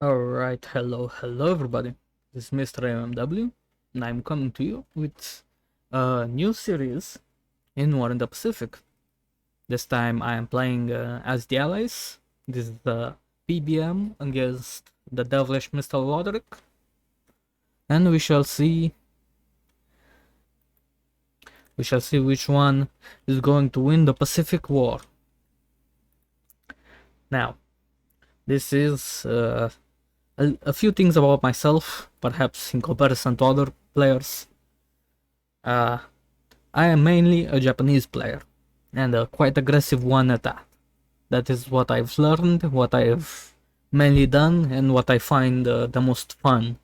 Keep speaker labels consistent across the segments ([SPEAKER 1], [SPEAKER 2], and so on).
[SPEAKER 1] Alright, hello everybody. This is Mr. MMW, and I'm coming to you with a new series in War in the Pacific. This time I am playing as the Allies. This is the PBEM against the devilish Mr. Lodrik, and we shall see which one is going to win the Pacific War. Now, this is a few things about myself, perhaps in comparison to other players. I am mainly a Japanese player, and a quite aggressive one at that. That is what I've learned, what I've mainly done, and what I find the most fun.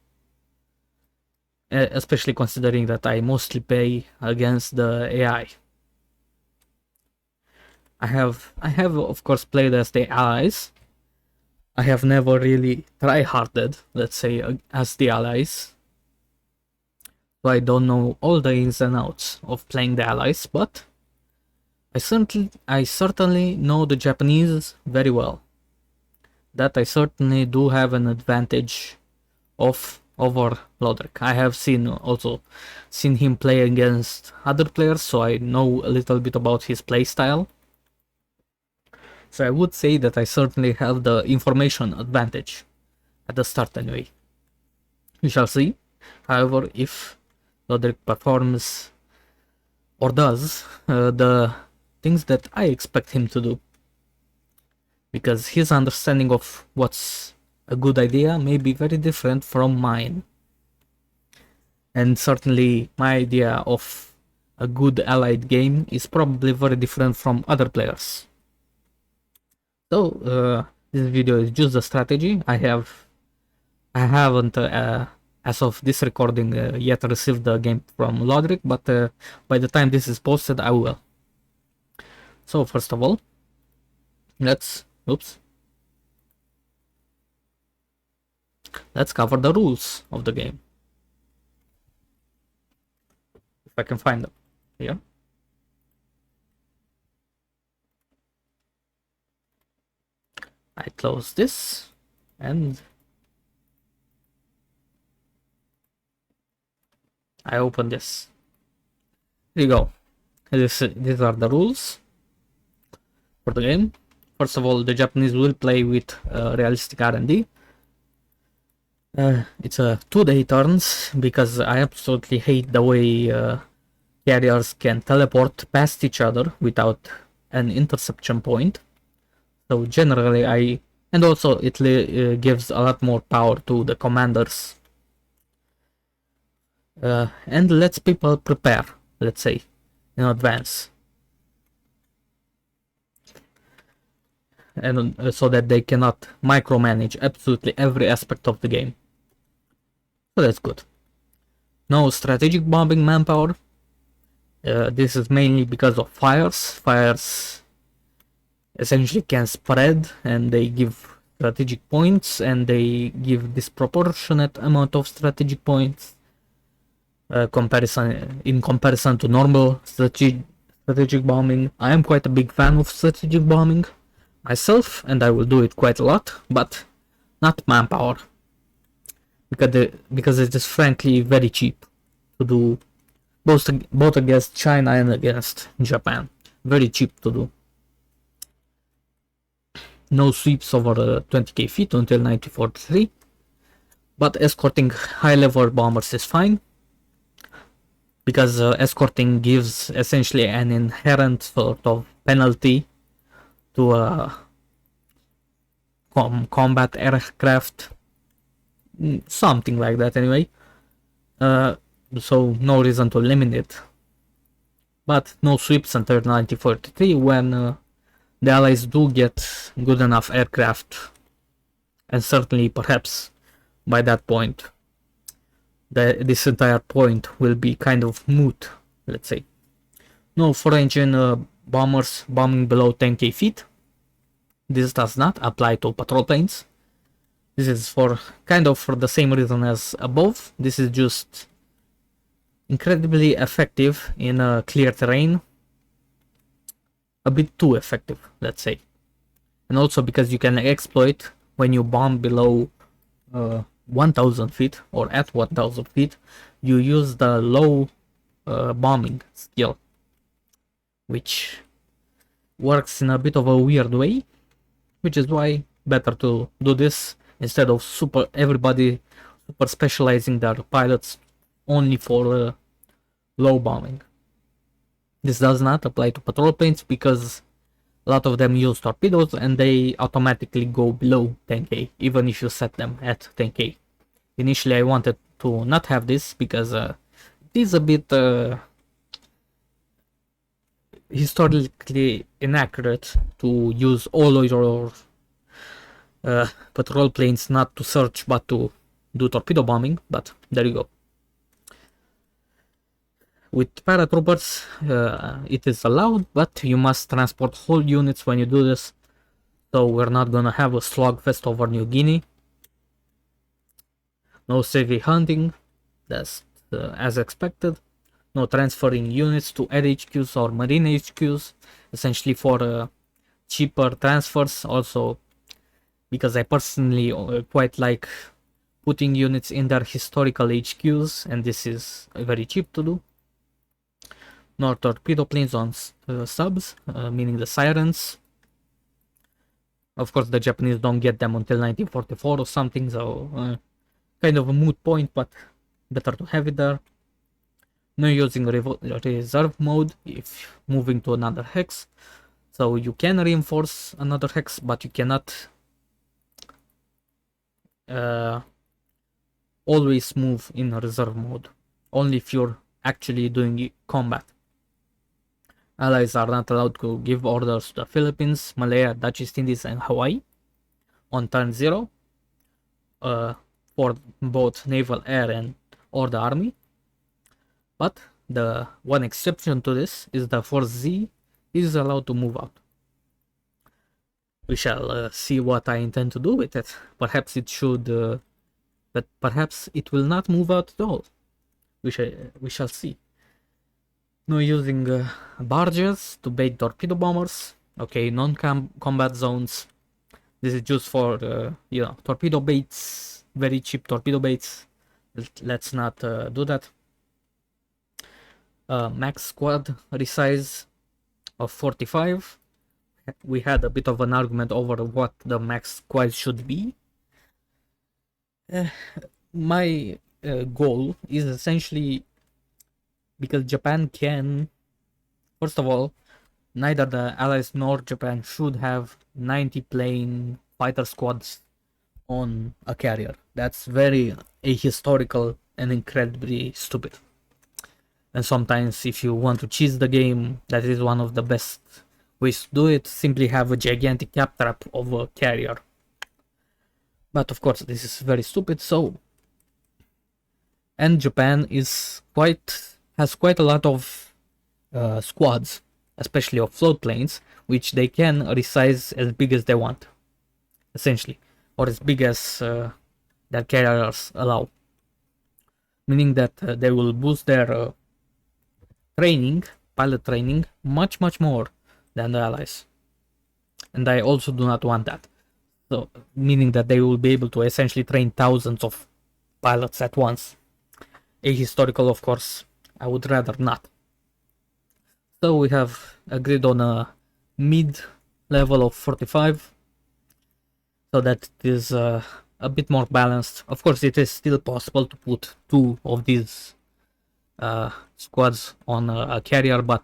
[SPEAKER 1] Especially considering that I mostly play against the AI. I have of course played as the allies. I have never really try-harded, let's say, as the allies. So I don't know all the ins and outs of playing the allies, but I certainly know the Japanese very well. That I certainly do have an advantage over Lodrik. I have seen him play against other players, so I know a little bit about his playstyle. So I would say that I certainly have the information advantage at the start anyway. We shall see, however, if Lodrik performs or does the things that I expect him to do. Because his understanding of what's a good idea may be very different from mine. And certainly my idea of a good allied game is probably very different from other players. So this video is just a strategy. I haven't as of this recording yet received the game from Lodrik, but by the time this is posted I will. So first of all, let's cover the rules of the game. If I can find them here. I close this and I open this. Here you go. These are the rules for the game. First of all, the Japanese will play with realistic R&D. It's a 2-day turns because I absolutely hate the way carriers can teleport past each other without an interception point. So generally and also it gives a lot more power to the commanders. And lets people prepare, let's say, in advance. And so that they cannot micromanage absolutely every aspect of the game. So that's good. No strategic bombing manpower. This is mainly because of fires. Fires essentially can spread and they give strategic points, and they give disproportionate amount of strategic points in comparison to normal strategic bombing. I am quite a big fan of strategic bombing myself, and I will do it quite a lot, but not manpower, because it is frankly very cheap to do, both against China and against Japan. Very cheap to do. No sweeps over 20k feet until 1943, but escorting high level bombers is fine, because escorting gives essentially an inherent sort of penalty to combat aircraft, something like that anyway. So no reason to limit it, but no sweeps until 1943, when the Allies do get good enough aircraft, and certainly perhaps by that point this entire point will be kind of moot, let's say. No 4-engine bombers bombing below 10k feet. This does not apply to patrol planes. This is for the same reason as above. This is just incredibly effective in clear terrain. A bit too effective, let's say. And also because you can exploit when you bomb below 1000 feet or at 1000 feet, you use the low bombing skill, which works in a bit of a weird way, which is why better to do this instead of everybody super specializing their pilots only for low bombing. This does not apply to patrol planes because a lot of them use torpedoes and they automatically go below 10k even if you set them at 10k. Initially I wanted to not have this because it is a bit historically inaccurate to use all your patrol planes not to search but to do torpedo bombing, but there you go. With paratroopers, it is allowed, but you must transport whole units when you do this, so we're not gonna have a slugfest over New Guinea. No CV hunting, that's as expected. No transferring units to air HQs or marine HQs, essentially for cheaper transfers. Also, because I personally quite like putting units in their historical HQs, and this is very cheap to do. No torpedo planes on subs, meaning the sirens. Of course, the Japanese don't get them until 1944 or something, so kind of a moot point, but better to have it there. No using reserve mode if moving to another hex, so you can reinforce another hex, but you cannot always move in reserve mode, only if you're actually doing combat. Allies are not allowed to give orders to the Philippines, Malaya, Dutch East Indies, and Hawaii on turn 0 for both naval, air, and or the army. But the one exception to this is the Force Z is allowed to move out. We shall see what I intend to do with it. Perhaps it should, but perhaps it will not move out at all. We shall see. No using barges to bait torpedo bombers. Okay, non-combat zones. This is just for torpedo baits, very cheap torpedo baits. Let's not do that. Max squad resize of 45. We had a bit of an argument over what the max squad should be. My goal is essentially, because Japan can, first of all, neither the Allies nor Japan should have 90 plane fighter squads on a carrier. That's very ahistorical and incredibly stupid. And sometimes if you want to cheese the game, that is one of the best ways to do it. Simply have a gigantic cap trap of a carrier. But of course this is very stupid, so... And Japan has quite a lot of squads, especially of float planes, which they can resize as big as they want, essentially, or as big as their carriers allow, meaning that they will boost their pilot training, much more than the Allies, and I also do not want that. So, meaning that they will be able to essentially train thousands of pilots at once. Ahistorical, of course. I would rather not. So we have agreed on a mid level of 45, so that it is a bit more balanced. Of course, it is still possible to put 2 of these squads on a carrier, but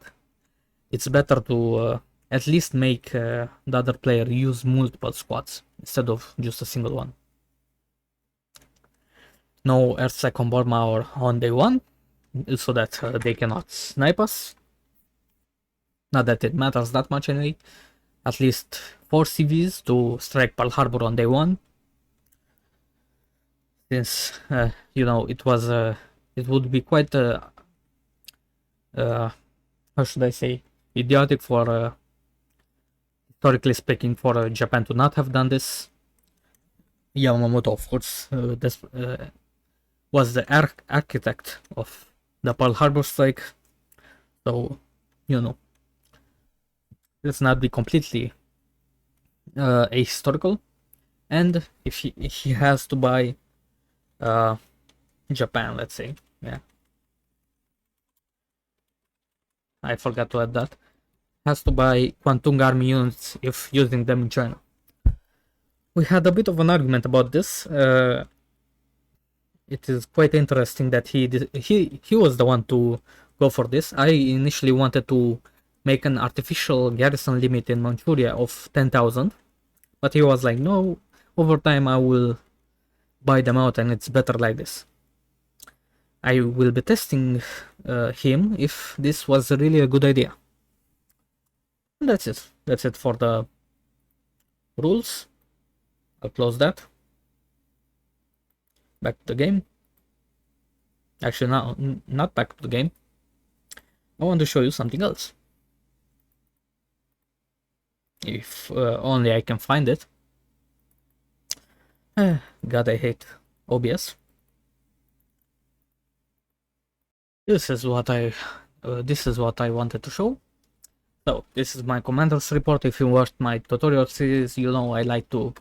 [SPEAKER 1] it's better to at least make the other player use multiple squads instead of just a single one. No airstrike on Burma or on day 1, so that they cannot snipe us. Not that it matters that much anyway. At least 4 CVs to strike Pearl Harbor on day 1. Since, it would be quite, how should I say, idiotic for, historically speaking, for Japan to not have done this. Yamamoto, of course, was the architect of the Pearl Harbor strike, so, let's not be completely ahistorical. and if he has to buy Japan, let's say, yeah, I forgot to add that, has to buy Kwantung Army units if using them in China. We had a bit of an argument about this. It is quite interesting that he was the one to go for this. I initially wanted to make an artificial garrison limit in Manchuria of 10,000, but he was like, no, over time I will buy them out and it's better like this. I will be testing him if this was really a good idea. And that's it. That's it for the rules. I'll close that. Back to the game. Actually, not back to the game. I want to show you something else. If only I can find it. God, I hate OBS. This is what I wanted to show. So this is my commander's report. If you watched my tutorial series, you know I like to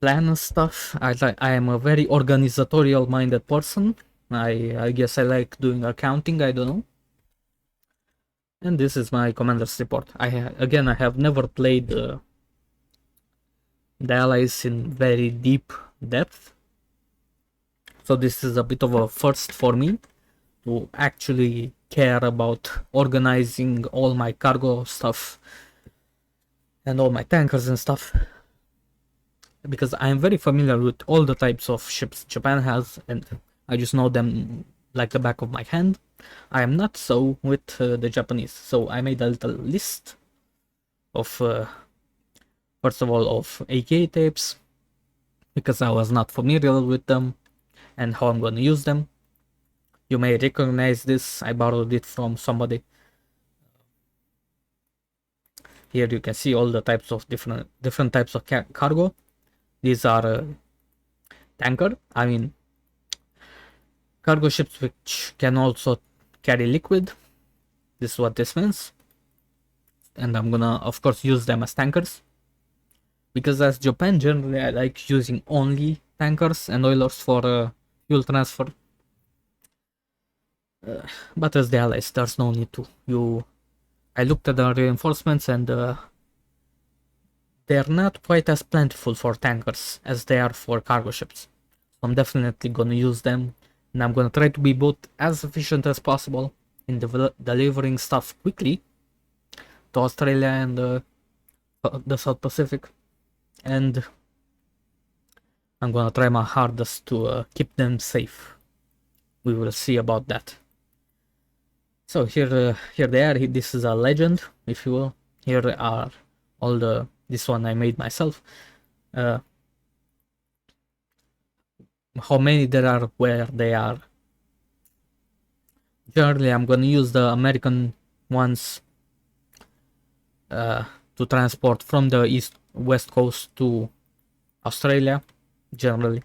[SPEAKER 1] plan stuff. I am a very organizational minded person. I guess I like doing accounting, I don't know. And this is my commander's report. I have never played the allies in very deep depth, so this is a bit of a first for me to actually care about organizing all my cargo stuff and all my tankers and stuff, because I'm very familiar with all the types of ships Japan has and I just know them like the back of my hand. I am not so with the Japanese, so I made a little list of first of all of AK tapes, because I was not familiar with them and how I'm going to use them. You may recognize this, I borrowed it from somebody. Here you can see all the types of different types of cargo. These are cargo ships which can also carry liquid. This is what this means. And I'm gonna of course use them as tankers, because as Japan generally I like using only tankers and oilers for fuel transfer. But as the allies, there's no need to. I looked at the reinforcements and they're not quite as plentiful for tankers as they are for cargo ships. So I'm definitely gonna use them, and I'm gonna try to be both as efficient as possible in delivering stuff quickly to Australia and the South Pacific, and I'm gonna try my hardest to keep them safe. We will see about that. So here they are. This is a legend, if you will. Here are all this one I made myself. How many there are, where they are. Generally, I'm gonna use the American ones to transport from the west coast to Australia, generally.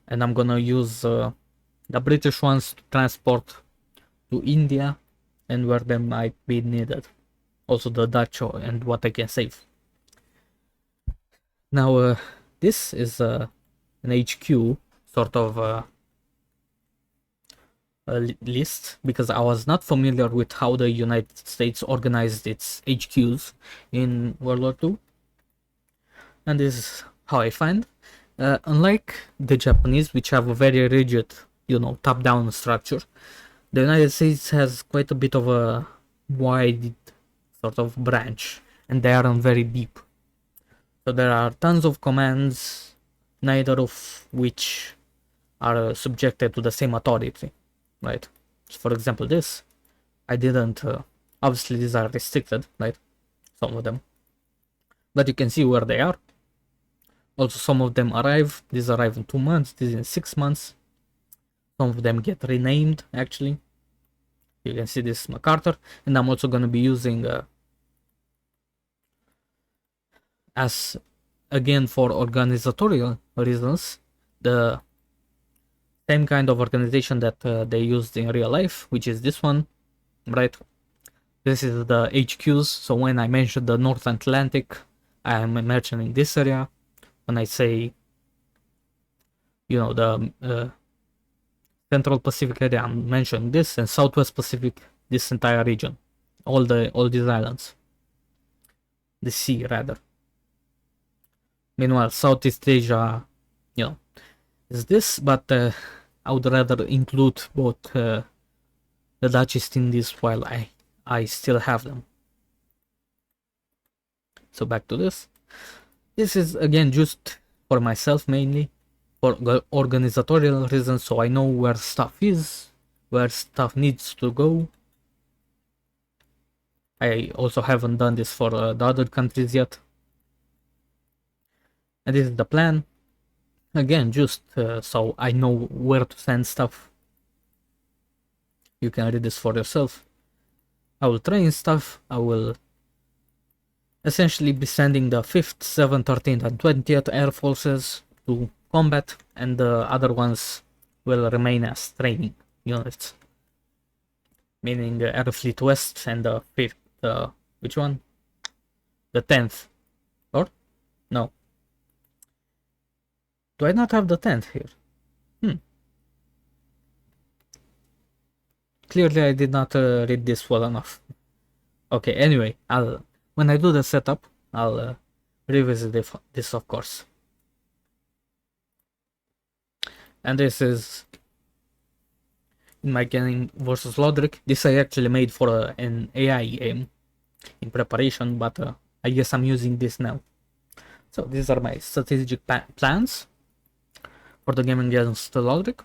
[SPEAKER 1] And I'm gonna use the British ones to transport to India and where they might be needed. Also the Dutch and what I can save. Now this is an HQ sort of a list, because I was not familiar with how the United States organized its HQs in World War II. And this is how I find. Unlike the Japanese, which have a very rigid, top-down structure, the United States has quite a bit of a wide sort of branch, and they aren't very deep. So there are tons of commands, neither of which are subjected to the same authority, right? So for example, this, I didn't, obviously these are restricted, right? Some of them. But you can see where they are. Also, some of them arrive. These arrive in 2 months, these in 6 months. Some of them get renamed, actually. You can see this MacArthur. And I'm also going to be using, as again for organizational reasons, the same kind of organization that they used in real life, which is this one, right? This is the HQs. So when I mentioned the North Atlantic, I am mentioning this area. when I say, the Central Pacific area, I'm mentioning this, and Southwest Pacific, this entire region, all these islands, the sea rather. Meanwhile, Southeast Asia, is this, but I would rather include both the Dutch East Indies while I still have them. So back to this. This is again just for myself mainly, for organizational reasons, so I know where stuff is, where stuff needs to go. I also haven't done this for the other countries yet. And this is the plan. Again, just so I know where to send stuff. You can read this for yourself. I will train stuff. I will essentially be sending the 5th, 7th, 13th, and 20th Air Forces to combat, and the other ones will remain as training units. Meaning Air Fleet West and the 5th, which one? The 10th. Or? No. Do I not have the 10th here? Clearly I did not read this well enough. Okay, anyway, when I do the setup, I'll revisit this, of course. And this is in my game versus Lodrik. This I actually made for an AI game in preparation, but I guess I'm using this now. So these are my strategic plans for the game against Lodrik.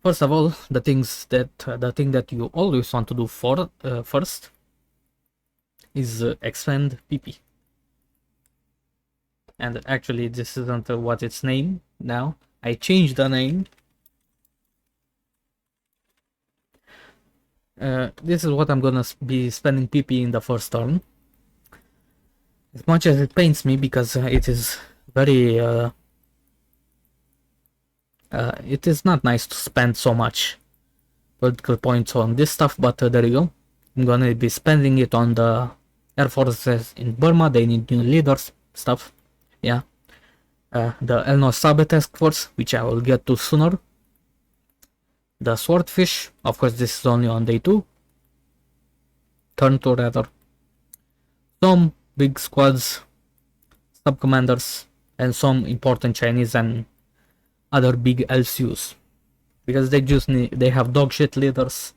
[SPEAKER 1] First of all, the thing that you always want to do first is expand PP. And actually, this isn't what it's named now. I changed the name. This is what I'm gonna be spending PP in the first turn. As much as it pains me, because it is very it is not nice to spend so much political points on this stuff, but there you go. I'm gonna be spending it on the Air Forces in Burma. They need new leaders, stuff. Yeah. The Elno Sabe Task Force, which I will get to sooner. The Swordfish, of course this is only on day 2. Turn 2 rather. Some big squads, sub-commanders, and some important Chinese and other big LCUs. Because they have dog shit leaders,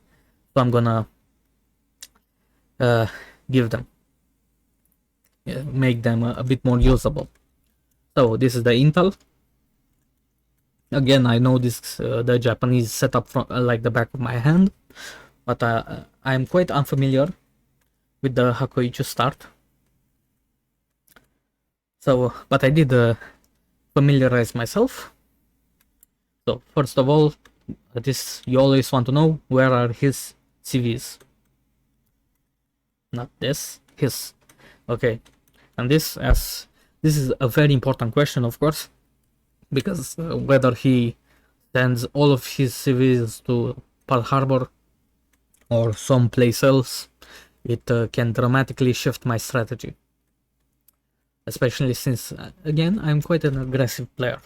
[SPEAKER 1] so I'm gonna give them. Make them a bit more usable. So this is the intel. Again, I know this the Japanese setup from like the back of my hand, but I'm quite unfamiliar with the Hakoichu start. So, but I did familiarize myself. So first of all, this you always want to know where are his CVs. Not this, his. Okay, and this is a very important question, of course, because whether he sends all of his CVs to Pearl Harbor or someplace else, it can dramatically shift my strategy. Especially since, again, I'm quite an aggressive player.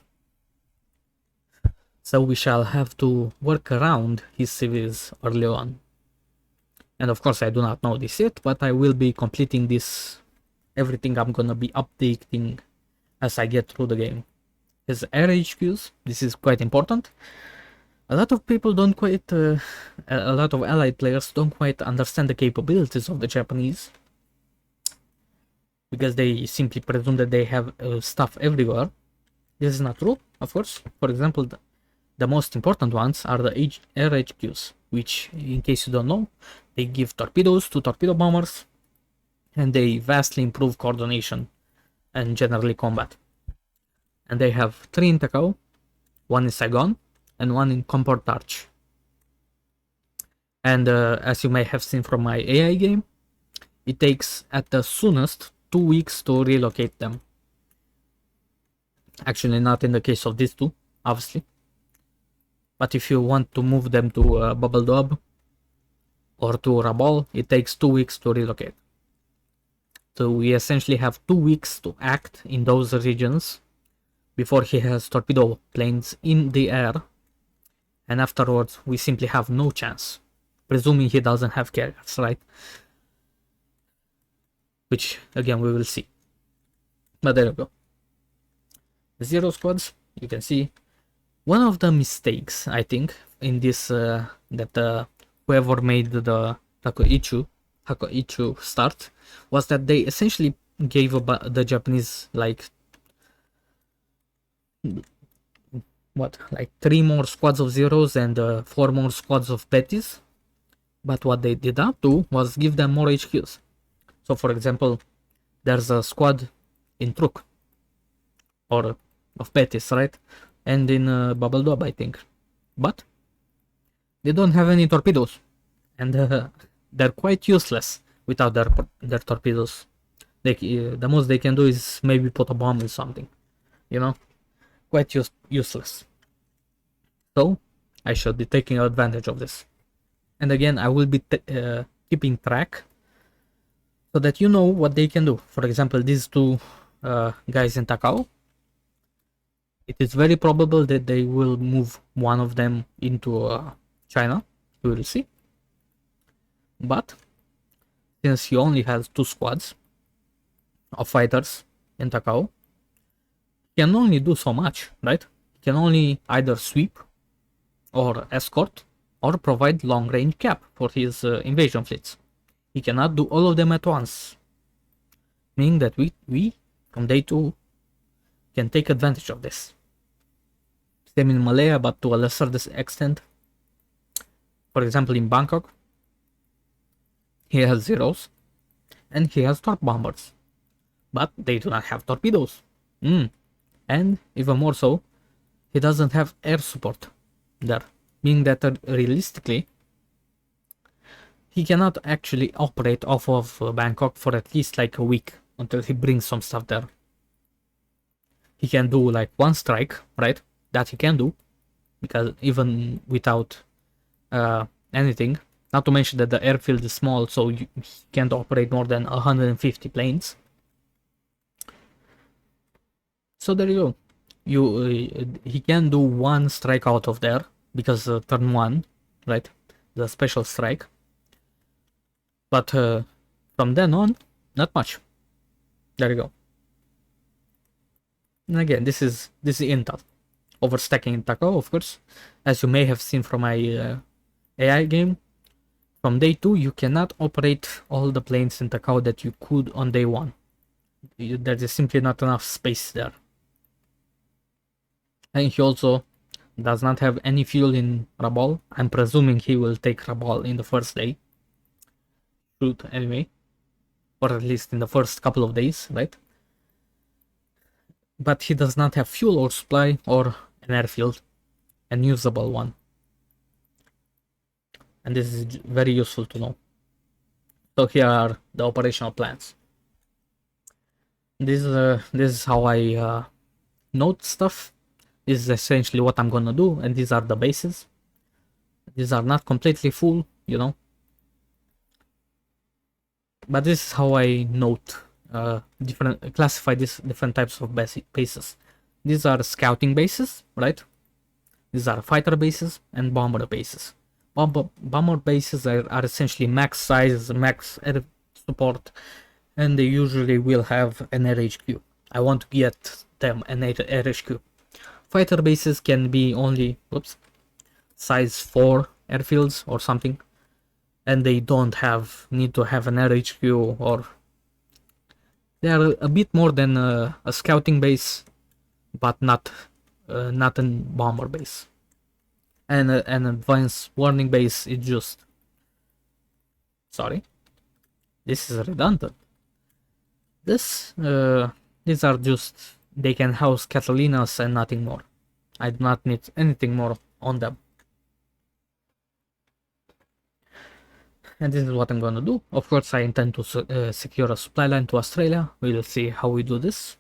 [SPEAKER 1] So we shall have to work around his CVs early on. And of course I do not know this yet, but I will be completing this, everything I'm gonna be updating as I get through the game. His air HQs, this is quite important. A lot of people don't quite, a lot of allied players don't quite understand the capabilities of the Japanese, because they simply presume that they have stuff everywhere. This is not true, of course. For example, the most important ones are the air HQs, which, in case you don't know, they give torpedoes to torpedo bombers, and they vastly improve coordination and generally combat. And they have 3 in Takao, 1 in Saigon, and 1 in Comport Arch. And as you may have seen from my AI game, it takes at the soonest 2 weeks to relocate them. Actually, not in the case of these two, obviously. But if you want to move them to Bubble Dub or to Rabal, it takes 2 weeks to relocate. So we essentially have 2 weeks to act in those regions before he has torpedo planes in the air, and afterwards we simply have no chance, presuming he doesn't have carriers, right? Which again we will see. But there you go. The zero squads, you can see one of the mistakes I think in this that whoever made the Hakoichu start was that they essentially gave the Japanese like like 3 more squads of zeros and 4 more squads of petties. But what they did not do was give them more HQs. So for example, there's a squad in Truk or of petties, right? And in Babaldob, I think. But they don't have any torpedoes, and they're quite useless without their torpedoes. The most they can do is maybe put a bomb in something, you know, quite useless. So I should be taking advantage of this. And again, I will be keeping track so that you know what they can do. For example, these two guys in Takao, it is very probable that they will move one of them into China. We will see. But since he only has 2 squads of fighters in Takao, he can only do so much, right? He can only either sweep or escort or provide long-range cap for his invasion fleets. He cannot do all of them at once, meaning that we from day 2 can take advantage of this. Same in Malaya, but to a lesser extent. For example, in Bangkok, he has zeros and he has torp bombers, but they do not have torpedoes. And even more so, he doesn't have air support there, meaning that realistically he cannot actually operate off of Bangkok for at least like a week until he brings some stuff there. He can do like 1 strike, right? That he can do, because even without anything, not to mention that the airfield is small, so he can't operate more than 150 planes. So there you go. He can do 1 strike out of there, because turn 1, right? The special strike. But from then on, not much. There you go. And again, this is Intel. Overstacking in Takao, of course. As you may have seen from my AI game, from day 2 you cannot operate all the planes in Takao that you could on day 1. There is simply not enough space there. And he also does not have any fuel in Rabal. I'm presuming he will take Rabal in the first day. Shoot, anyway. Or at least in the first couple of days, right? But he does not have fuel or supply or an airfield, an usable one. And this is very useful to know. So here are the operational plans. This is how I note stuff. This is essentially what I'm gonna do, and these are the bases. These are not completely full, you know. But this is how I note classify these different types of bases. These are scouting bases, right? These are fighter bases and bomber bases. Bomber bases are essentially max size, max air support, and they usually will have an RHQ. I want to get them an RHQ. Fighter bases can be only size 4 airfields or something, and they don't need to have an RHQ, or they are a bit more than a scouting base, but not a bomber base. And an advanced warning base is just... Sorry, this is redundant. These are just... They can house Catalinas and nothing more. I do not need anything more on them. And this is what I'm gonna do. Of course, I intend to secure a supply line to Australia. We'll see how we do this.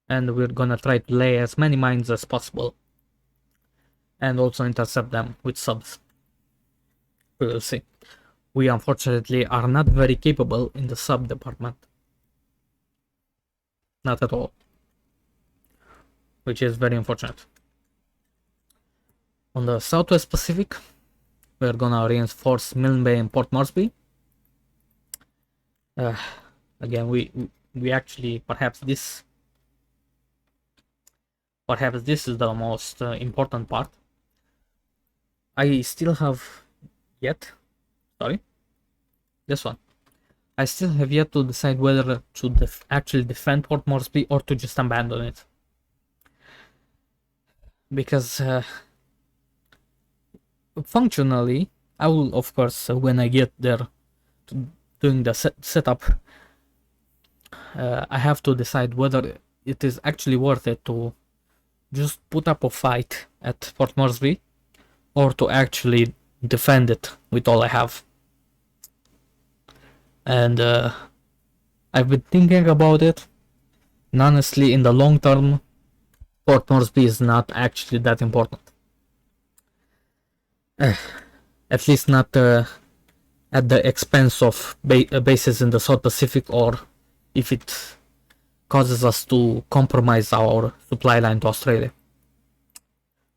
[SPEAKER 1] And we're gonna try to lay as many mines as possible. And also intercept them with subs. We will see. we unfortunately are not very capable in the sub department. Not at all. Which is very unfortunate. On the Southwest Pacific, we're gonna reinforce Milne Bay and Port Moresby. Again, we actually perhaps this is the most important part. I still have yet, sorry, this one. I still have yet to decide whether to actually defend Port Moresby or to just abandon it. Because functionally, I will, of course, when I get there to doing the setup, I have to decide whether it is actually worth it to just put up a fight at Port Moresby or to actually defend it with all I have. And I've been thinking about it, and honestly, in the long term, Port Moresby is not actually that important. At least not at the expense of bases in the South Pacific, or if it causes us to compromise our supply line to Australia.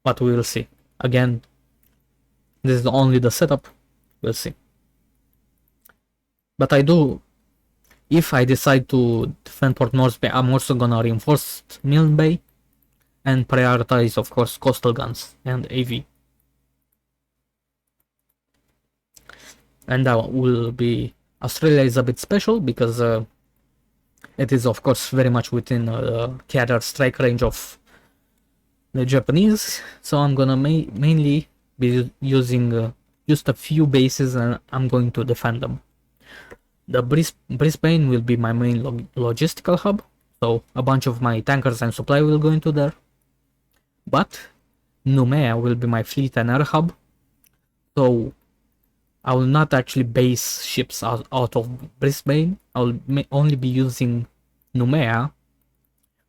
[SPEAKER 1] But we will see. Again, this is only the setup. We'll see. But I do, if I decide to defend Port Moresby, I'm also gonna reinforce Milne Bay and prioritize, of course, coastal guns and AV. And that will be, Australia is a bit special because it is, of course, very much within the carrier strike range of the Japanese. So I'm gonna mainly be using just a few bases, and I'm going to defend them. The Brisbane will be my main logistical hub, so a bunch of my tankers and supply will go into there. But Noumea will be my fleet and air hub, so I will not actually base ships out of Brisbane. I will only be using Noumea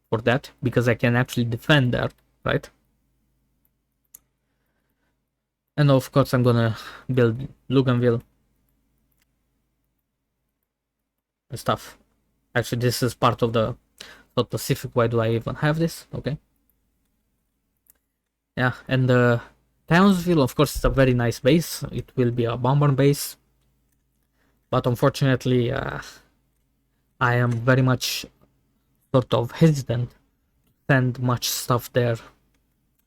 [SPEAKER 1] for that, because I can actually defend there, right? And of course I'm gonna build Luganville and stuff. Actually, this is part of the South Pacific. Why do I even have this? Okay. Yeah, and Townsville, of course, is a very nice base. It will be a bomber base. But unfortunately, I am very much sort of hesitant to send much stuff there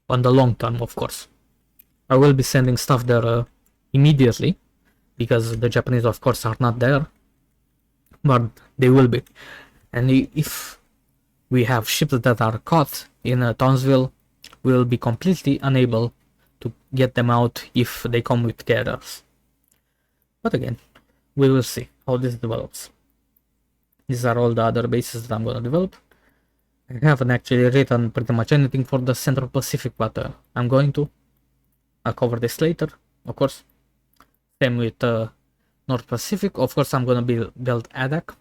[SPEAKER 1] on the long term, of course. I will be sending stuff there immediately, because the Japanese, of course, are not there. But they will be. And if we have ships that are caught in Townsville, we will be completely unable to get them out if they come with carriers. But again, we will see how this develops. These are all the other bases that I'm going to develop. I haven't actually written pretty much anything for the Central Pacific, but I'm going to. I'll cover this later, of course. Same with North Pacific. Of course, I'm going to build Adak.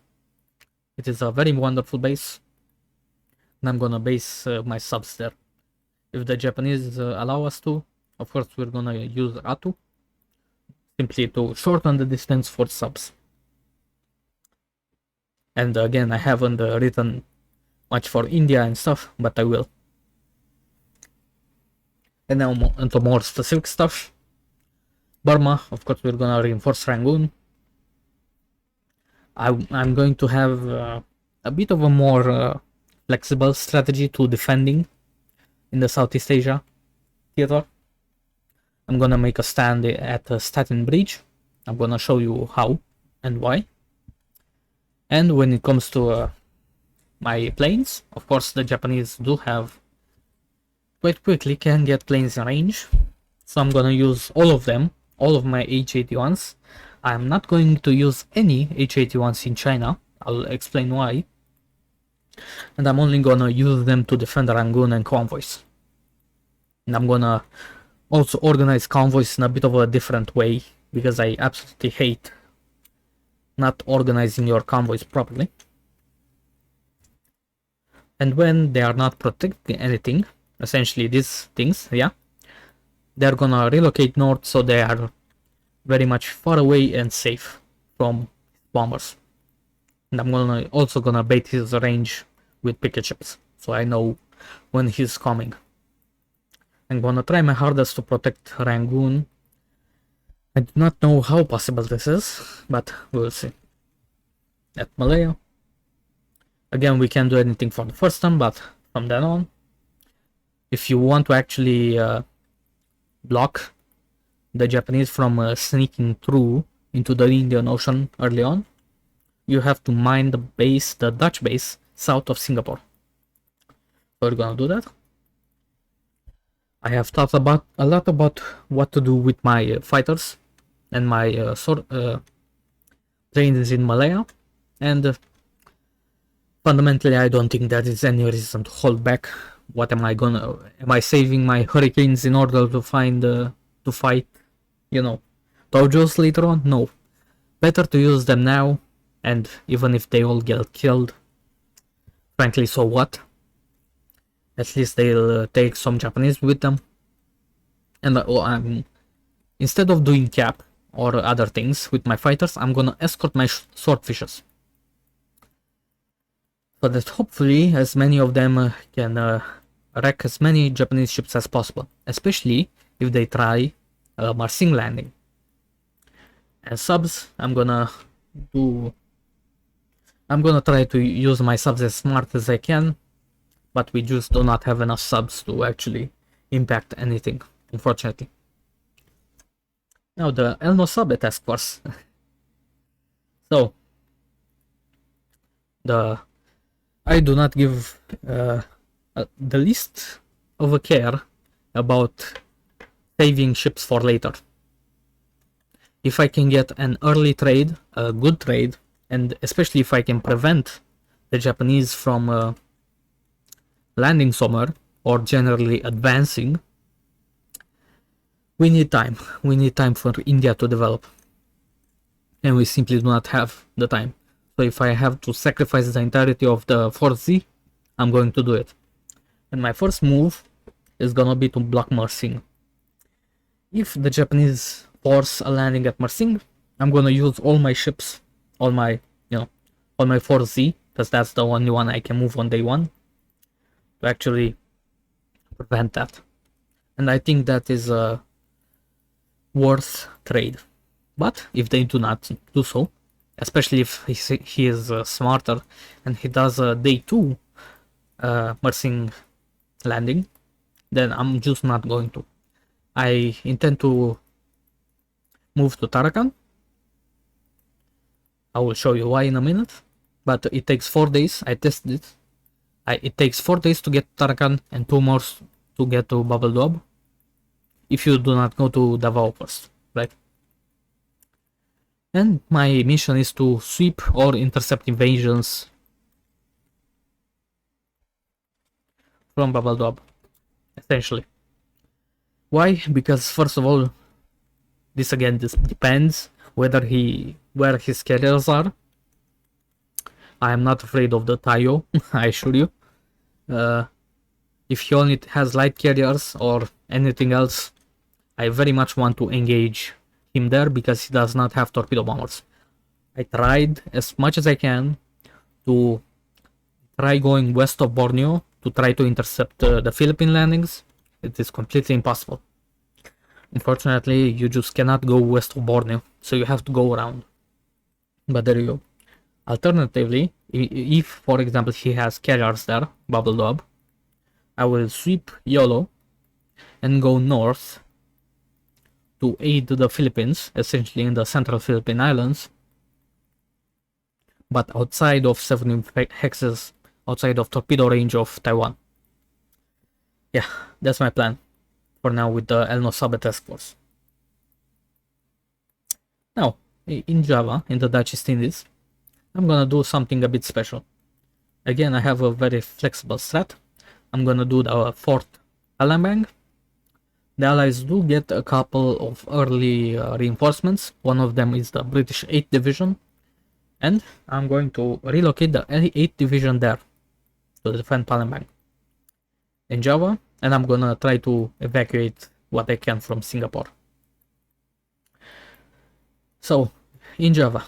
[SPEAKER 1] It is a very wonderful base, and I'm going to base my subs there. If the Japanese allow us to, of course, we're going to use Atu, simply to shorten the distance for subs. And again, I haven't written much for India and stuff, but I will. And now into more specific stuff. Burma, of course, we're gonna reinforce Rangoon. I'm going to have a bit of a more flexible strategy to defending in the Southeast Asia theater. I'm gonna make a stand at Staten Bridge. I'm gonna show you how and why. And when it comes to my planes, of course, the Japanese do have quite quickly can get planes in range. So I'm gonna use all of them, all of my H-81s. I'm not going to use any H-81s in China. I'll explain why. And I'm only gonna use them to defend Rangoon and convoys. And I'm gonna also organize convoys in a bit of a different way, because I absolutely hate not organizing your convoys properly. And when they are not protecting anything, essentially these things, yeah, they're gonna relocate north, so they are very much far away and safe from bombers. And I'm also gonna bait his range with picket ships, so I know when he's coming. I'm gonna try my hardest to protect Rangoon. I do not know how possible this is, but we'll see. At Malaya, again, we can't do anything for the first time, but from then on, if you want to actually block the Japanese from sneaking through into the Indian Ocean early on, you have to mine the Dutch base south of Singapore. So we're gonna do that. I have thought a lot about what to do with my fighters and my trains in Malaya, and fundamentally I don't think there is any reason to hold back. What am I saving my hurricanes in order to fight, Dojos later on? No. Better to use them now, and even if they all get killed, frankly, so what? At least they'll take some Japanese with them. And instead of doing cap or other things with my fighters, I'm gonna escort my swordfishes, so that hopefully as many of them can wreck as many Japanese ships as possible, especially if they try Marsing landing. And subs, I'm gonna try to use my subs as smart as I can, but we just do not have enough subs to actually impact anything, unfortunately. Now the Elno sub task force. So I do not give the least of a care about saving ships for later. If I can get an early trade, a good trade, and especially if I can prevent the Japanese from landing somewhere or generally advancing, we need time. We need time for India to develop, and we simply do not have the time. So if I have to sacrifice the entirety of the 4Z, I'm going to do it. And my first move is gonna be to block Marsing. If the Japanese force a landing at Marsing, I'm gonna use all my ships, all my 4Z, because that's the only one I can move on day one, to actually prevent that. And I think that is a worth trade. But if they do not do so, especially if he is smarter and he does a day 2 Marsing landing, then I'm just not going to. I intend to move to Tarakan. I will show you why in a minute, but it takes 4 days. I tested it. It takes 4 days to get to Tarakan and 2 more to get to Bubble Dob, if you do not go to Davao first, right? And my mission is to sweep or intercept invasions from Bubble Dob, essentially. Why? Because first of all, this depends where his carriers are. I am not afraid of the Tayo, I assure you. If he only has light carriers or anything else, I very much want to engage him there because he does not have torpedo bombers. I tried as much as I can to try going west of Borneo to try to intercept the Philippine landings. It is completely impossible. Unfortunately, you just cannot go west of Borneo, so you have to go around. But there you go. Alternatively, if for example he has carriers there, Bubble Dob, I will sweep YOLO and go north to aid the Philippines, essentially in the central Philippine Islands, but outside of 70 hexes, outside of torpedo range of Taiwan. Yeah, that's my plan for now with the El Nosabe task force. Now, in Java, in the Dutch East Indies, I'm gonna do something a bit special. Again, I have a very flexible strat. I'm gonna do the 4th Palembang. The Allies do get a couple of early reinforcements. One of them is the British 8th Division, and I'm going to relocate the 8th Division there to defend Palembang in Java, and I'm gonna try to evacuate what I can from Singapore. So, in Java,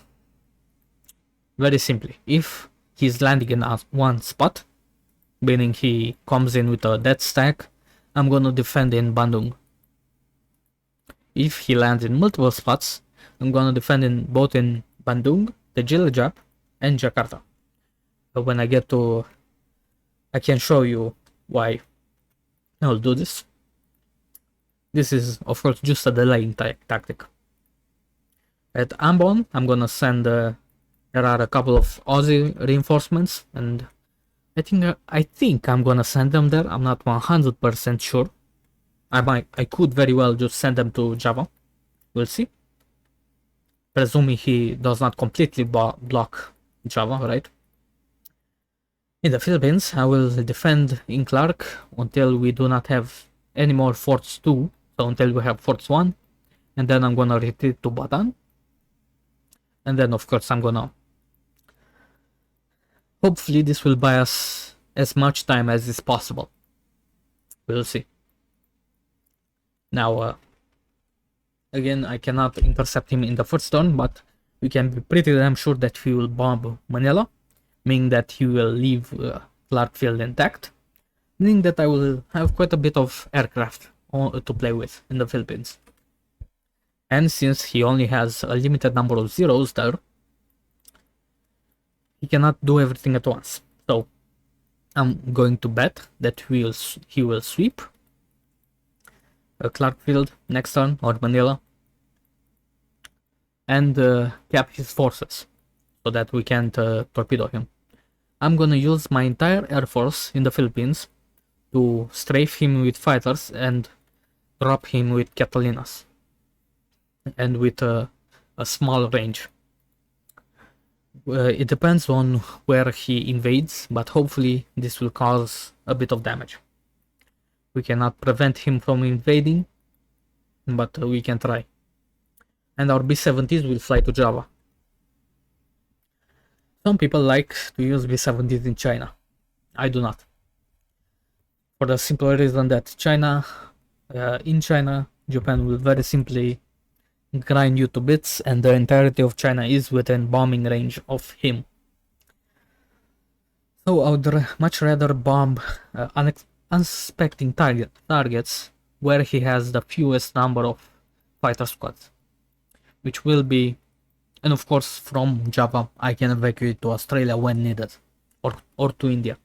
[SPEAKER 1] very simply, if he's landing in one spot, meaning he comes in with a dead stack, I'm gonna defend in Bandung. If he lands in multiple spots, I'm gonna defend in both in Bandung, the Cilacap, and Jakarta. But when I get to, I can show you why I'll do this. This is, of course, just a delaying tactic. At Ambon, I'm gonna send. There are a couple of Aussie reinforcements, and I think I'm gonna send them there. I'm not 100% sure. I could very well just send them to Java. We'll see. Presuming he does not completely block Java, right? In the Philippines, I will defend in Clark until we do not have any more forts 2. So until we have forts 1. And then I'm gonna retreat to Bataan. And then of course I'm gonna... Hopefully this will buy us as much time as is possible. We'll see. Now, again, I cannot intercept him in the first turn, but we can be pretty damn sure that he will bomb Manila, meaning that he will leave Clark Field intact, meaning that I will have quite a bit of aircraft to play with in the Philippines. And since he only has a limited number of zeros there, he cannot do everything at once. So I'm going to bet that he will sweep Clark Field next turn, or Manila, and cap his forces so that we can't torpedo him. I'm gonna use my entire air force in the Philippines to strafe him with fighters and drop him with Catalinas, and with a small range. It depends on where he invades, but hopefully this will cause a bit of damage. We cannot prevent him from invading, but we can try. And our B-70s will fly to Java. Some people like to use B-70s in China. I do not. For the simple reason that in China, Japan will very simply grind you to bits, and the entirety of China is within bombing range of him. So I would much rather bomb unsuspecting targets where he has the fewest number of fighter squads, which will be, and of course from Java I can evacuate to Australia when needed, or to India.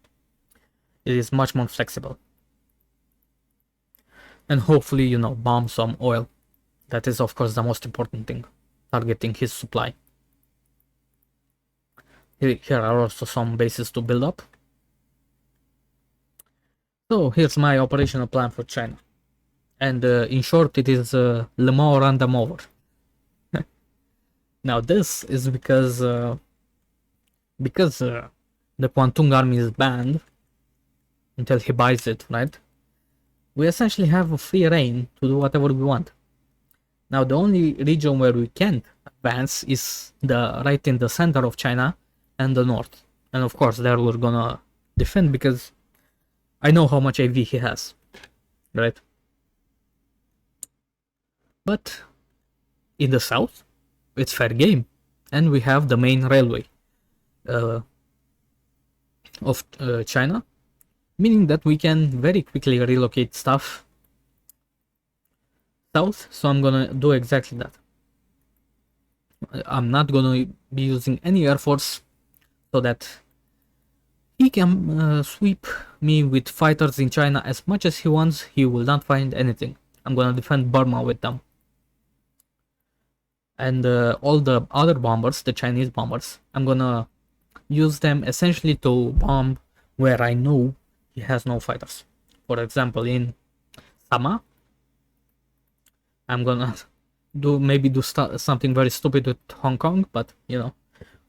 [SPEAKER 1] It is much more flexible. And hopefully, you know, bomb some oil. That is of course the most important thing, targeting his supply. Here are also some bases to build up. So here's my operational plan for China. And in short, it is Le Mans random over. Now this is because the Kwantung army is banned until he buys it, right? We essentially have a free reign to do whatever we want. Now the only region where we can't advance is right in the center of China and the north. And of course there we're gonna defend because I know how much AV he has, right? But in the south, it's fair game, and we have the main railway of China, meaning that we can very quickly relocate stuff south. So I'm gonna do exactly that. I'm not gonna be using any air force so that he can sweep me with fighters in China as much as he wants. He will not find anything. I'm gonna defend Burma with them. And all the other bombers, the Chinese bombers, I'm gonna use them essentially to bomb where I know he has no fighters. For example, in Sama, I'm gonna do something very stupid with Hong Kong, but you know,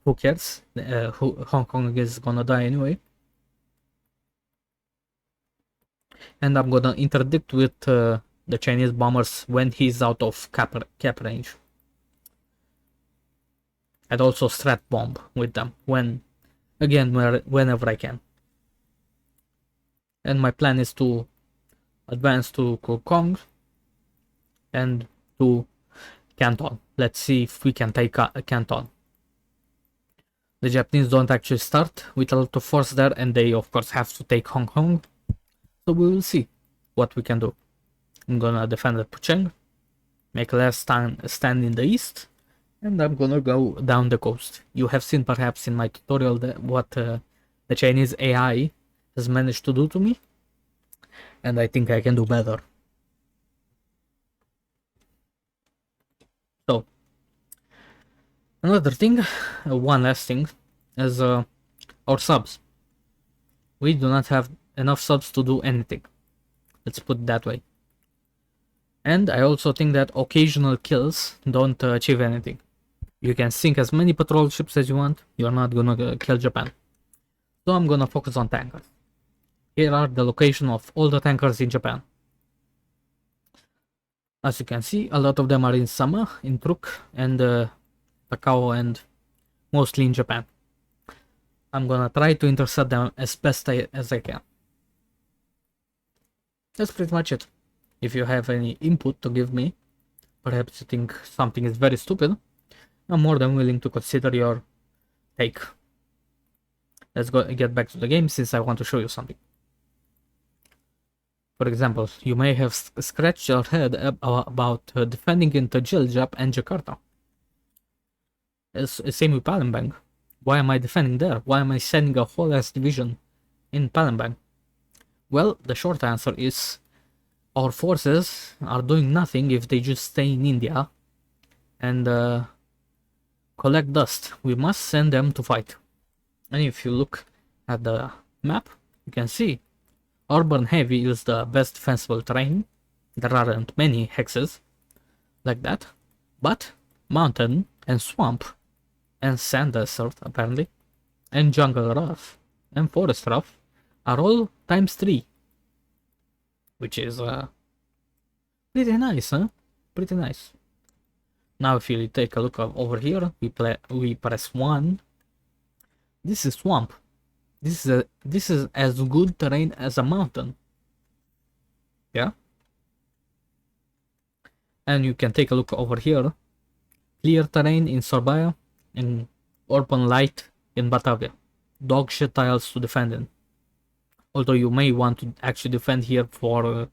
[SPEAKER 1] who cares? Hong Kong is gonna die anyway. And I'm gonna interdict with the Chinese bombers when he's out of cap range. And also strat bomb with them whenever I can. And my plan is to advance to Kokong and to Canton. Let's see if we can take Canton. The Japanese don't actually start with a lot of force there, and they of course have to take Hong Kong. So we will see what we can do. I'm gonna defend the Pucheng, make a last stand in the east, and I'm gonna go down the coast. You have seen perhaps in my tutorial what the Chinese AI has managed to do to me, and I think I can do better. So, another thing, one last thing, is our subs. We do not have enough subs to do anything. Let's put it that way. And I also think that occasional kills don't achieve anything. You can sink as many patrol ships as you want, you're not gonna kill Japan. So I'm gonna focus on tankers. Here are the location of all the tankers in Japan. As you can see, a lot of them are in Sama, in Truk, and Takao, and mostly in Japan. I'm gonna try to intercept them as best as I can. That's pretty much it. If you have any input to give me, perhaps you think something is very stupid, I'm more than willing to consider your take. Let's get back to the game, since I want to show you something. For example, you may have scratched your head about defending in Jiljap and Jakarta. Same with Palembang. Why am I defending there? Why am I sending a whole ass division in Palembang? Well, the short answer is our forces are doing nothing if they just stay in India and collect dust. We must send them to fight. And if you look at the map, you can see urban heavy is the best defensible terrain. There aren't many hexes like that, but mountain and swamp and sand desert apparently, and jungle rough and forest rough are all ×3, which is pretty nice, huh? Pretty nice. Now if you take a look over here, we press 1. This is swamp. This is as good terrain as a mountain. Yeah. And you can take a look over here. Clear terrain in Sorbaya and urban light in Batavia. Dog shit tiles to defend in. Although you may want to actually defend here for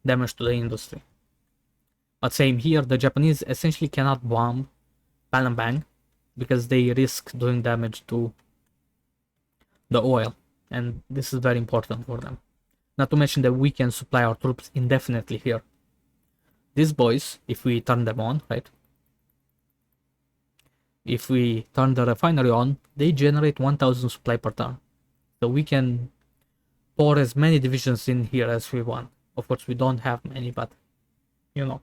[SPEAKER 1] damage to the industry. But same here, the Japanese essentially cannot bomb Palembang because they risk doing damage to the oil, and this is very important for them. Not to mention that we can supply our troops indefinitely here. These boys, if we turn them on, right? If we turn the refinery on, they generate 1000 supply per turn. So we can pour as many divisions in here as we want. Of course, we don't have many, but you know.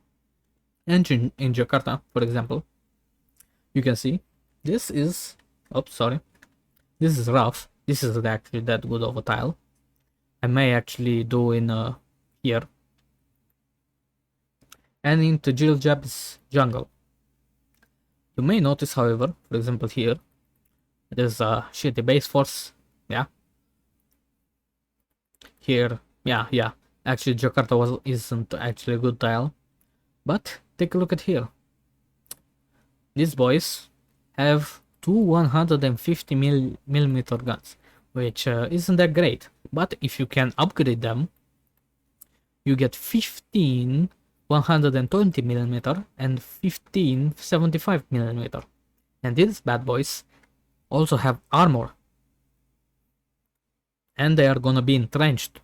[SPEAKER 1] And in Jakarta, for example, you can see this is, oops, sorry, this is rough. This is actually that good of a tile. I may actually do in here. And into Jiljab's jungle. You may notice, however, for example here, there's a shitty base force, yeah. Here, yeah. Actually, Jakarta isn't actually a good tile. But take a look at here. These boys have two 150 millimeter guns, which isn't that great. But if you can upgrade them, you get 15 120 millimeter and 15 75 millimeter. And these bad boys also have armor. And they are gonna be entrenched.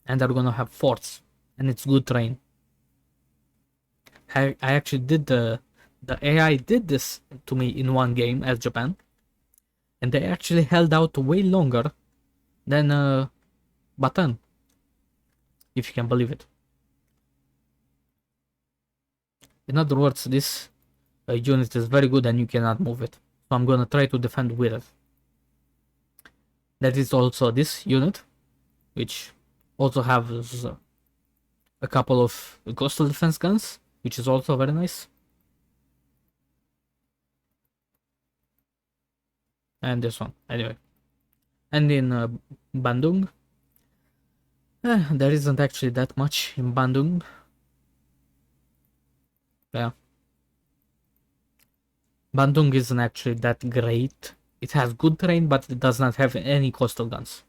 [SPEAKER 1] And they're gonna have forts. And it's good terrain. I actually did the AI did this to me in one game as Japan, and they actually held out way longer than Bataan, if you can believe it. In other words, this unit is very good and you cannot move it, so I'm gonna try to defend with it. That is also this unit, which also has a couple of coastal defense guns, which is also very nice. And this one, anyway. And in Bandung, there isn't actually that much in Bandung. Yeah. Bandung isn't actually that great. It has good terrain, but it does not have any coastal guns.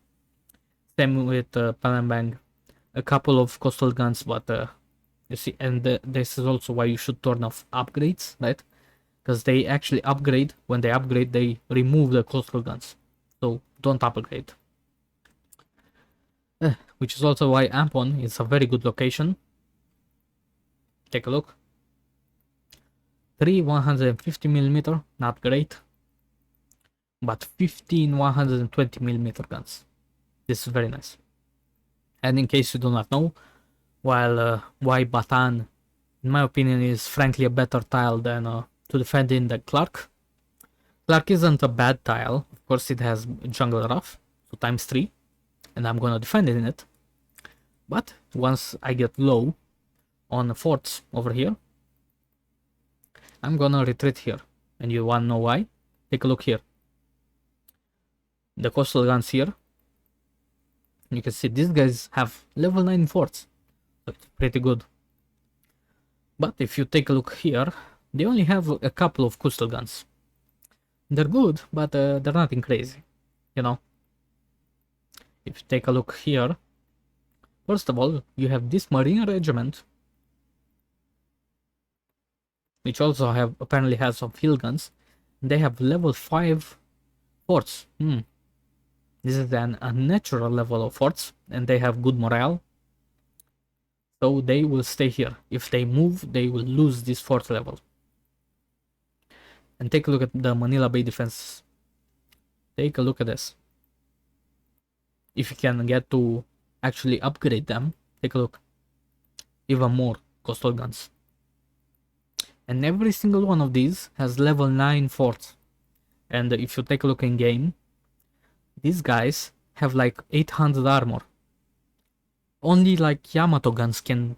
[SPEAKER 1] Same with Palembang. A couple of coastal guns, but you see, and this is also why you should turn off upgrades, right? Because they actually upgrade. When they upgrade, they remove the coastal guns. So don't upgrade. Which is also why Ampon is a very good location. Take a look. 3 150mm, not great. But 15 120mm guns. This is very nice. And in case you do not know, while why Batan, in my opinion, is frankly a better tile than to defend in the Clark. Clark isn't a bad tile. Of course, it has jungle rough, so times 3, and I'm gonna defend it in it. But once I get low on the forts over here, I'm gonna retreat here. And you wanna know why? Take a look here. The coastal guns here. You can see these guys have level 9 forts. So it's pretty good. But if you take a look here, they only have a couple of coastal guns. They're good, but they're nothing crazy, you know. If you take a look here, first of all, you have this Marine regiment, which also apparently has some field guns. They have level 5 forts. This is an unnatural level of forts, and they have good morale. So they will stay here. If they move, they will lose this fort level. And take a look at the Manila Bay defense. Take a look at this. If you can get to actually upgrade them, take a look. Even more coastal guns. And every single one of these has level 9 forts. And if you take a look in game, these guys have like 800 armor. Only like Yamato guns can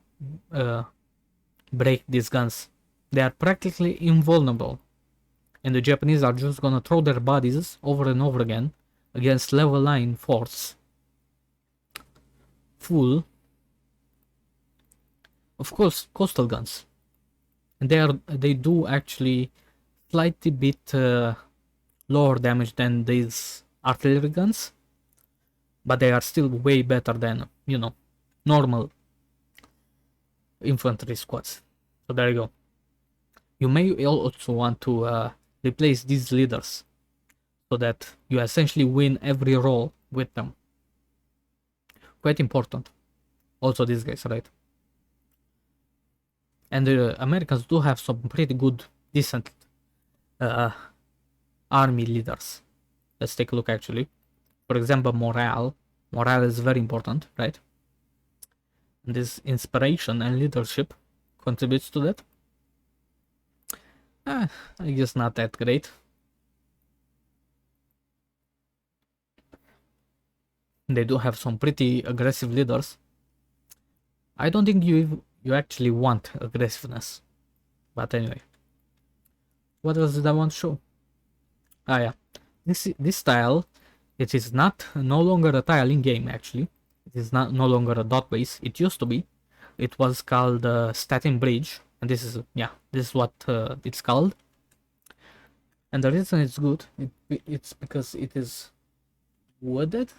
[SPEAKER 1] break these guns. They are practically invulnerable. And the Japanese are just gonna throw their bodies over and over again against level 9 forts. Full, of course, coastal guns. And they do actually slightly bit lower damage than these artillery guns. But they are still way better than, you know, normal infantry squads. So there you go. You may also want to replace these leaders so that you essentially win every role with them. Quite important. Also these guys, right? And the Americans do have some pretty good, decent army leaders. Let's take a look actually. For example, morale. Morale is very important, right? And this inspiration and leadership contributes to that. I guess not that great. They do have some pretty aggressive leaders. I don't think you actually want aggressiveness. But anyway. What else did I want to show? Ah yeah. This tile, it is no longer a tile in game actually. It is no longer a dot base. It used to be. It was called Statin Bridge. And this is what it's called. And the reason it's good, it's because it is wooded.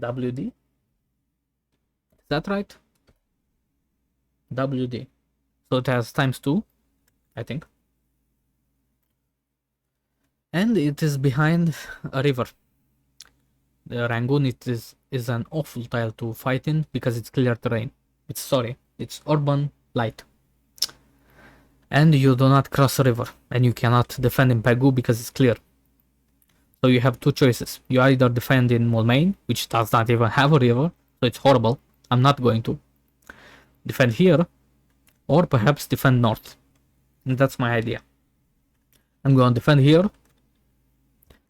[SPEAKER 1] WD. Is that right? WD. So it has ×2, I think. And it is behind a river. The Rangoon is an awful tile to fight in because it's clear terrain. It's urban light. And you do not cross a river, and you cannot defend in Pegu because it's clear. So you have two choices. You either defend in Moulmein, which does not even have a river, so it's horrible. I'm not going to defend here, or perhaps defend north. And that's my idea. I'm going to defend here.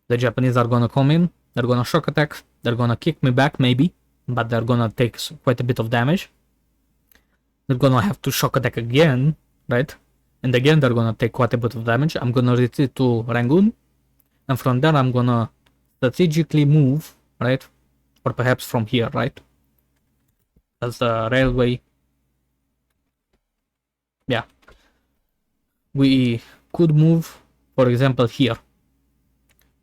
[SPEAKER 1] The Japanese are going to come in. They're going to shock attack. They're going to kick me back, maybe, but they're going to take quite a bit of damage. They're going to have to shock attack again, right? And again, they're going to take quite a bit of damage. I'm going to retreat to Rangoon. And from there, I'm going to strategically move, right? Or perhaps from here, right? That's the railway. Yeah. We could move for example, here,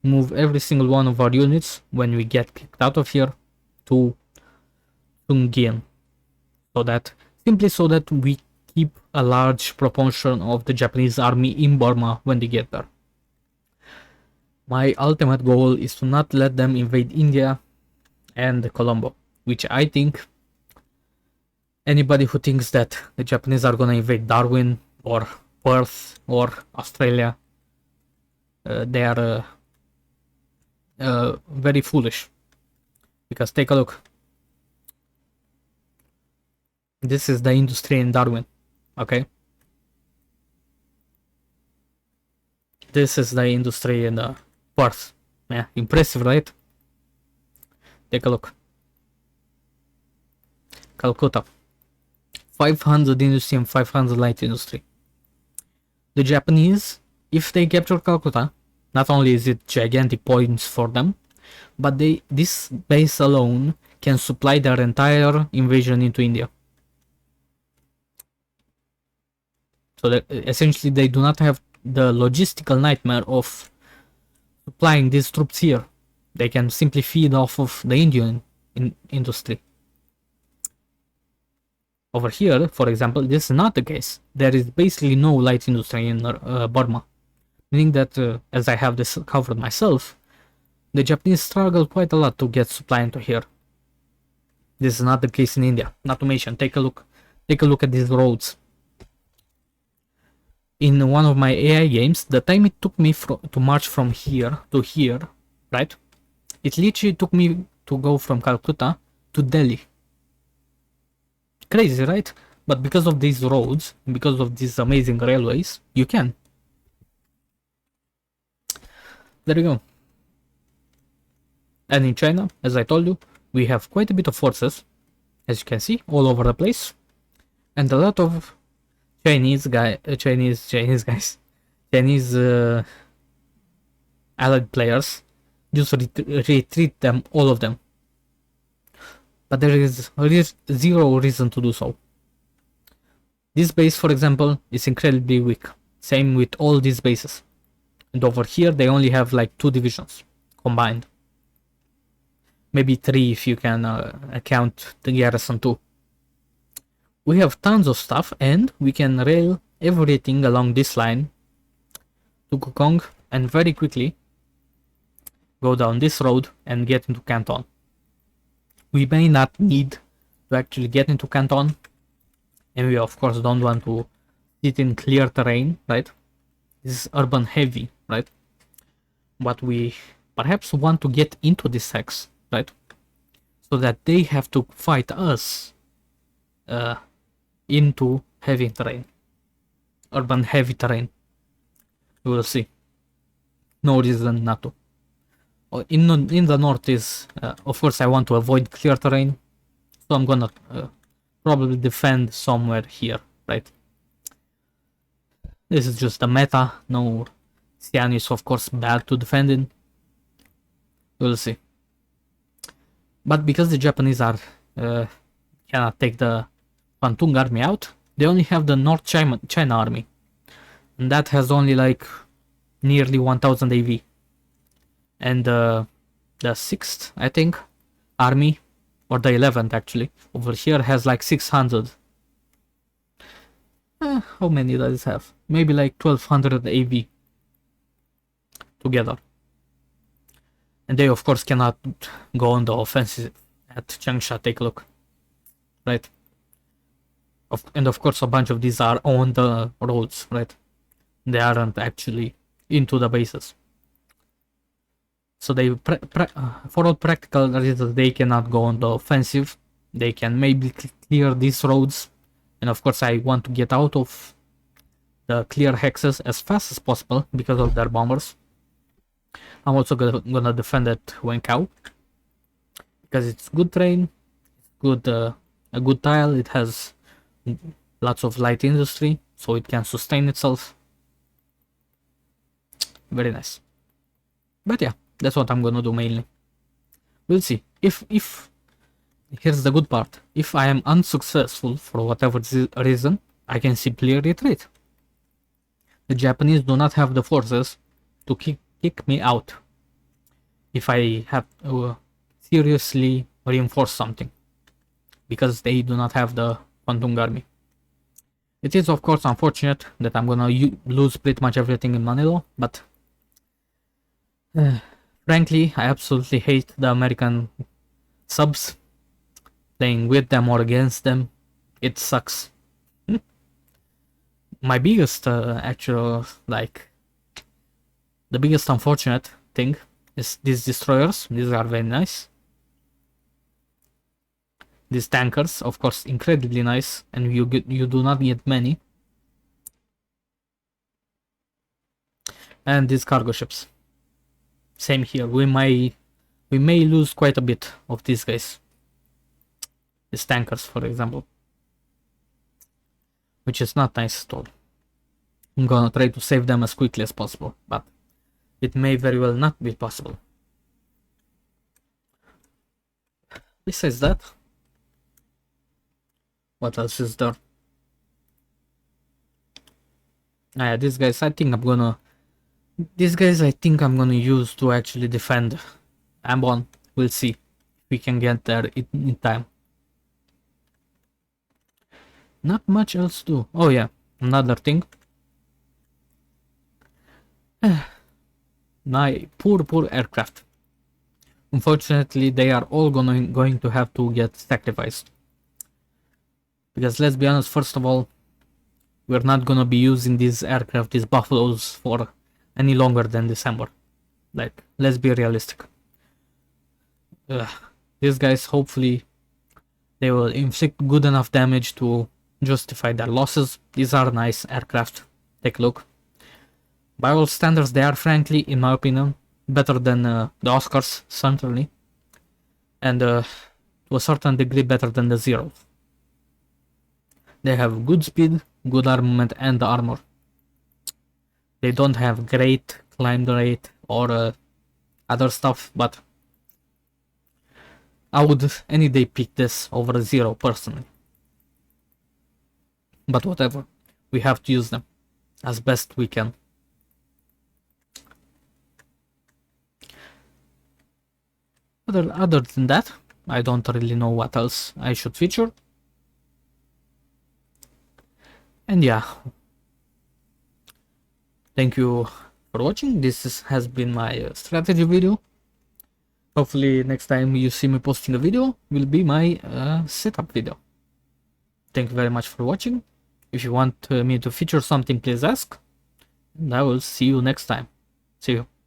[SPEAKER 1] move every single one of our units when we get kicked out of here to Tungian, simply so that we keep a large proportion of the Japanese army in Burma when they get there. My ultimate goal is to not let them invade India and Colombo, which I think anybody who thinks that the Japanese are gonna invade Darwin or Perth or Australia, they are very foolish. Because take a look. This is the industry in Darwin, okay? This is the industry in Perth. Yeah, impressive, right? Take a look. Calcutta. 500 industry and 500 light industry. The Japanese, if they capture Calcutta, not only is it gigantic points for them, but this base alone can supply their entire invasion into India. So that essentially they do not have the logistical nightmare of supplying these troops here. They can simply feed off of the Indian industry. Over here, for example, this is not the case. There is basically no light industry in Burma, meaning that, as I have this covered myself, the Japanese struggle quite a lot to get supply into here. This is not the case in India. Not to mention, take a look at these roads. In one of my AI games, the time it took me to march from here to here, right? It literally took me to go from Calcutta to Delhi. Crazy, right? But because of these roads, because of these amazing railways, you can. There you go. And in China, as I told you, we have quite a bit of forces, as you can see, all over the place, and a lot of Chinese allied players just retreat them, all of them. But there is zero reason to do so. This base, for example, is incredibly weak. Same with all these bases. And over here, they only have like 2 divisions combined. Maybe 3 if you can account the garrison too. We have tons of stuff, and we can rail everything along this line to Kokong and very quickly go down this road and get into Canton. We may not need to actually get into Canton, and we of course don't want to sit in clear terrain, right? This is urban heavy, right? But we perhaps want to get into this hex, right? So that they have to fight us into heavy terrain, urban heavy terrain. We will see. No reason not to. In the north is, of course, I want to avoid clear terrain, so I'm gonna probably defend somewhere here, right? This is just a meta. No, Xi'an is of course bad to defend in. We'll see. But because the Japanese are cannot take the Kwantung army out, they only have the North China army, and that has only like nearly 1000 AV. And the 6th, I think, army, or the 11th actually, over here has like 600. How many does it have? Maybe like 1200 AV together. And they of course cannot go on the offensive at Changsha. Take a look, right? And of course a bunch of these are on the roads, right? They aren't actually into the bases. So they, for all practical reasons, they cannot go on the offensive. They can maybe clear these roads. And of course I want to get out of the clear hexes as fast as possible because of their bombers. I'm also gonna defend at Wenkao, because it's good terrain, good a good tile, it has lots of light industry, so it can sustain itself. Very nice. But yeah, that's what I'm gonna do mainly. We'll see. If here's the good part. If I am unsuccessful for whatever reason, I can simply retreat. the Japanese do not have the forces to kick me out if I have seriously reinforce something, because they do not have the Quantum Army. It is of course unfortunate that I'm gonna lose pretty much everything in Manila, but frankly, I absolutely hate the American subs. Playing with them or against them, it sucks. My biggest actual, like, the biggest unfortunate thing is these destroyers. These are very nice. These tankers, of course, incredibly nice, and you do not get many. And these cargo ships. Same here. We may lose quite a bit of these guys. These tankers, for example, which is not nice at all. I'm gonna try to save them as quickly as possible, but it may very well not be possible. Besides that, what else is there? Yeah, these guys I think I'm gonna use to actually defend Ambon. We'll see if we can get there in time. Not much else to do. Oh yeah, another thing. My poor aircraft. Unfortunately, they are all going to have to get sacrificed. Because let's be honest, first of all, we're not gonna be using these aircraft, these buffaloes, for any longer than December. Like, let's be realistic. These guys, hopefully, they will inflict good enough damage to justify their losses. These are nice aircraft. Take a look. By all standards, they are, frankly, in my opinion, better than the Oscars, certainly. And to a certain degree, better than the Zeros. They have good speed, good armament, and armor. They don't have great climb rate or other stuff, but I would any day pick this over a Zero personally. But whatever, we have to use them as best we can. Other than that, I don't really know what else I should feature. And yeah, thank you for watching. This has been my strategy video. Hopefully next time you see me posting a video will be my setup video. Thank you very much for watching. If you want me to feature something, please ask. And I will see you next time. See you.